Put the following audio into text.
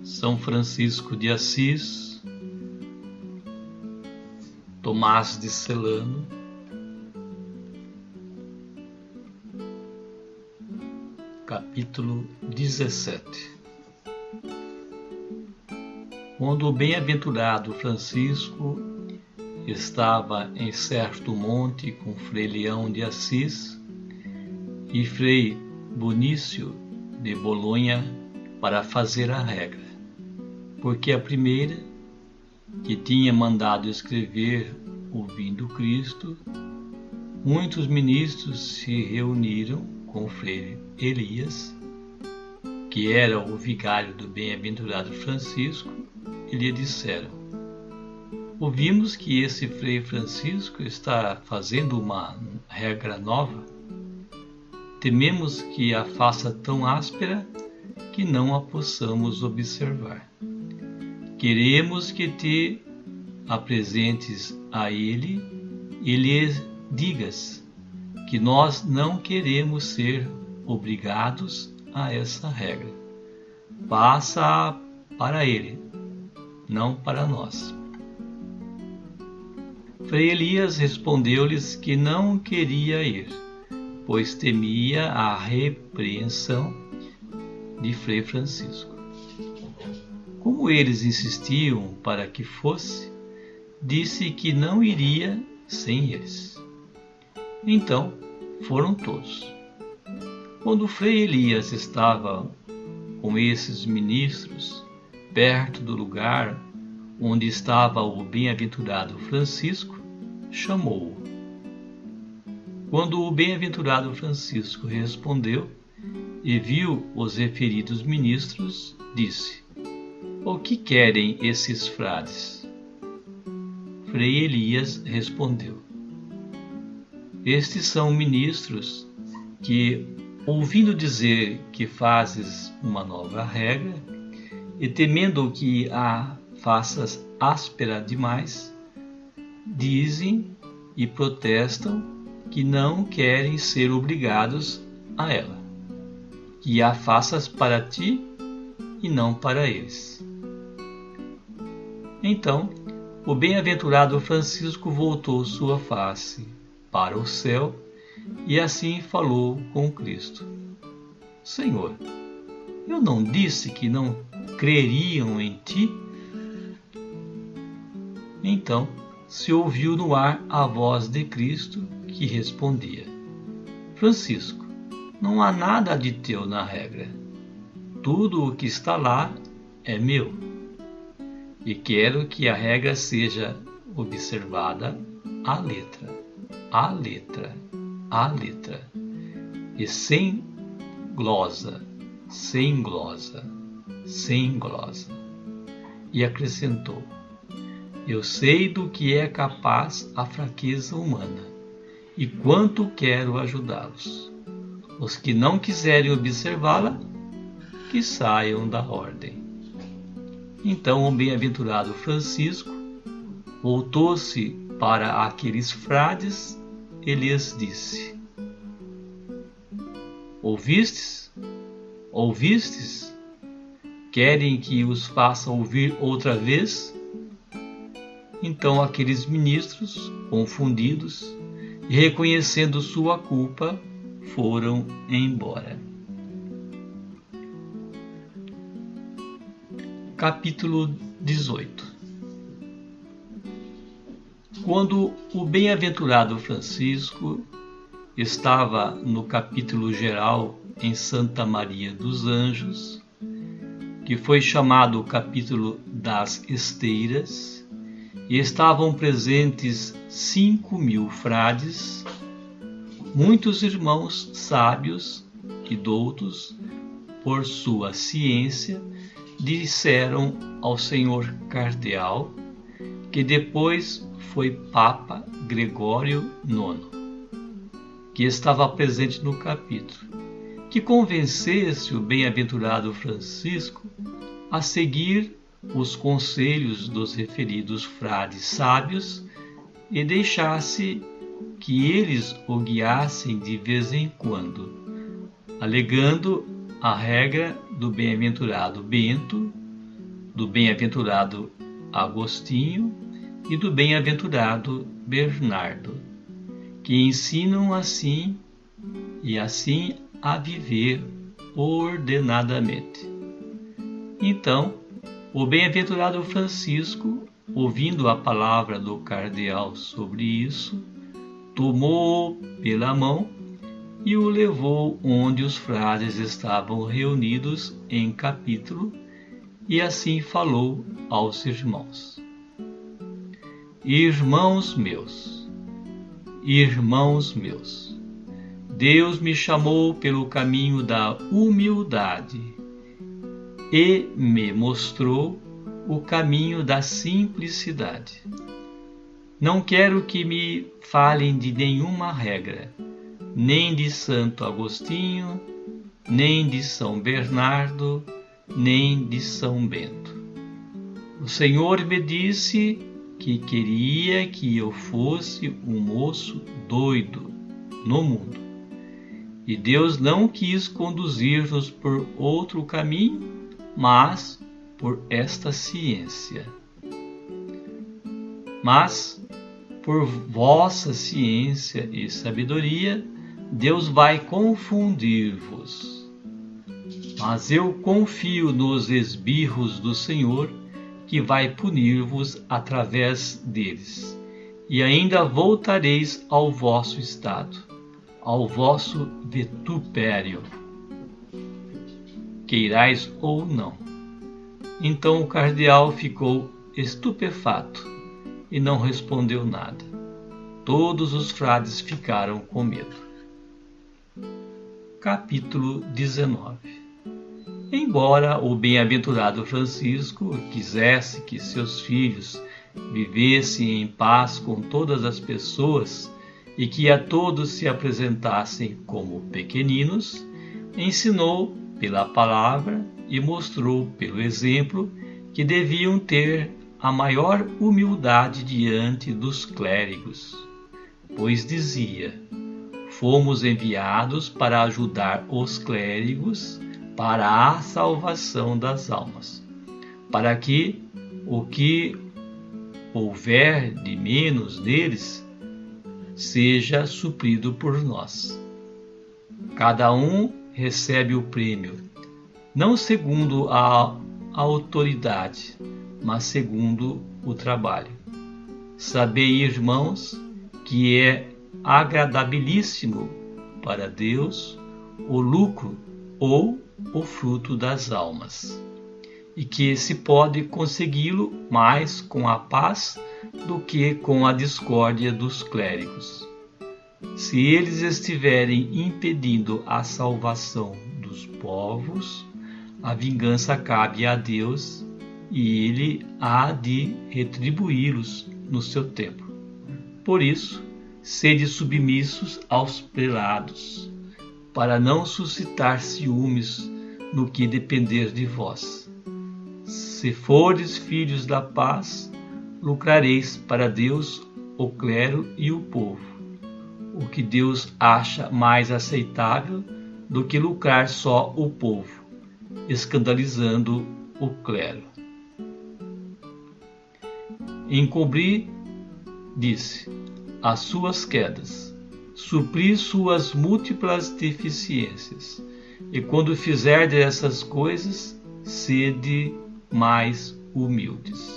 São Francisco de Assis, Tomás de Celano, capítulo 17. Quando o bem-aventurado Francisco estava em certo monte com Frei Leão de Assis e Frei Bonício de Bolonha para fazer a regra, porque a primeira, que tinha mandado escrever ouvindo Cristo, muitos ministros se reuniram com Frei Elias, que era o vigário do bem-aventurado Francisco, e lhe disseram: ouvimos que esse Frei Francisco está fazendo uma regra nova. Tememos que a faça tão áspera que não a possamos observar. Queremos que te apresentes a ele e lhe digas que nós não queremos ser obrigados a essa regra. Passa para ele, não para nós. Frei Elias respondeu-lhes que não queria ir, pois temia a repreensão de Frei Francisco. Como eles insistiam para que fosse, disse que não iria sem eles. Então foram todos. Quando Frei Elias estava com esses ministros perto do lugar onde estava o bem-aventurado Francisco, chamou-o. Quando o bem-aventurado Francisco respondeu e viu os referidos ministros, disse: o que querem esses frades? Frei Elias respondeu: estes são ministros que, ouvindo dizer que fazes uma nova regra, e temendo que a faças áspera demais, dizem e protestam que não querem ser obrigados a ela, que a faças para ti e não para eles. Então, o bem-aventurado Francisco voltou sua face para o céu e assim falou com Cristo: Senhor, eu não disse que não creriam em ti? Então se ouviu no ar a voz de Cristo que respondia: Francisco, não há nada de teu na regra. Tudo o que está lá é meu. E quero que a regra seja observada à letra, à letra, à letra, e sem glosa, sem glosa, sem glosa. E acrescentou: eu sei do que é capaz a fraqueza humana, e quanto quero ajudá-los. Os que não quiserem observá-la, que saiam da ordem. Então o bem-aventurado Francisco voltou-se para aqueles frades e lhes disse: ouvistes? Ouvistes? Querem que os faça ouvir outra vez? Então aqueles ministros, confundidos e reconhecendo sua culpa, foram embora. Capítulo 18. Quando o bem-aventurado Francisco estava no capítulo geral em Santa Maria dos Anjos, que foi chamado o capítulo das Esteiras, e estavam presentes 5.000 frades, muitos irmãos sábios e doutos, por sua ciência, disseram ao senhor cardeal, que depois foi Papa Gregório IX, que estava presente no capítulo, que convencesse o bem-aventurado Francisco a seguir os conselhos dos referidos frades sábios e deixasse que eles o guiassem de vez em quando, alegando a regra do bem-aventurado Bento, do bem-aventurado Agostinho e do bem-aventurado Bernardo, que ensinam assim a viver ordenadamente. Então, o bem-aventurado Francisco, ouvindo a palavra do cardeal sobre isso, tomou-o pela mão e o levou onde os frades estavam reunidos em capítulo, e assim falou aos irmãos: Irmãos meus, Deus me chamou pelo caminho da humildade e me mostrou o caminho da simplicidade. Não quero que me falem de nenhuma regra, nem de Santo Agostinho, nem de São Bernardo, nem de São Bento. O Senhor me disse que queria que eu fosse um moço doido no mundo. E Deus não quis conduzir-nos por outro caminho, mas por esta ciência. Mas, por vossa ciência e sabedoria, Deus vai confundir-vos. Mas eu confio nos esbirros do Senhor, que vai punir-vos através deles, e ainda voltareis ao vosso estado, ao vosso vitupério, queirais ou não. Então o cardeal ficou estupefato e não respondeu nada. Todos os frades ficaram com medo. Capítulo 19. Embora o bem-aventurado Francisco quisesse que seus filhos vivessem em paz com todas as pessoas e que a todos se apresentassem como pequeninos, ensinou pela palavra e mostrou pelo exemplo que deviam ter a maior humildade diante dos clérigos, pois dizia: fomos enviados para ajudar os clérigos para a salvação das almas, para que o que houver de menos neles seja suprido por nós. Cada um recebe o prêmio, não segundo a autoridade, mas segundo o trabalho. Sabei, irmãos, que é agradabilíssimo para Deus o lucro ou o fruto das almas, e que se pode consegui-lo mais com a paz do que com a discórdia dos clérigos. Se eles estiverem impedindo a salvação dos povos, a vingança cabe a Deus e Ele há de retribuí-los no seu tempo. Por isso, sede submissos aos prelados, para não suscitar ciúmes no que depender de vós. Se fordes filhos da paz, lucrareis para Deus o clero e o povo, o que Deus acha mais aceitável do que lucrar só o povo, escandalizando o clero. Encobri, disse, as suas quedas, suprir suas múltiplas deficiências, e quando fizerdes essas coisas, sede mais humildes.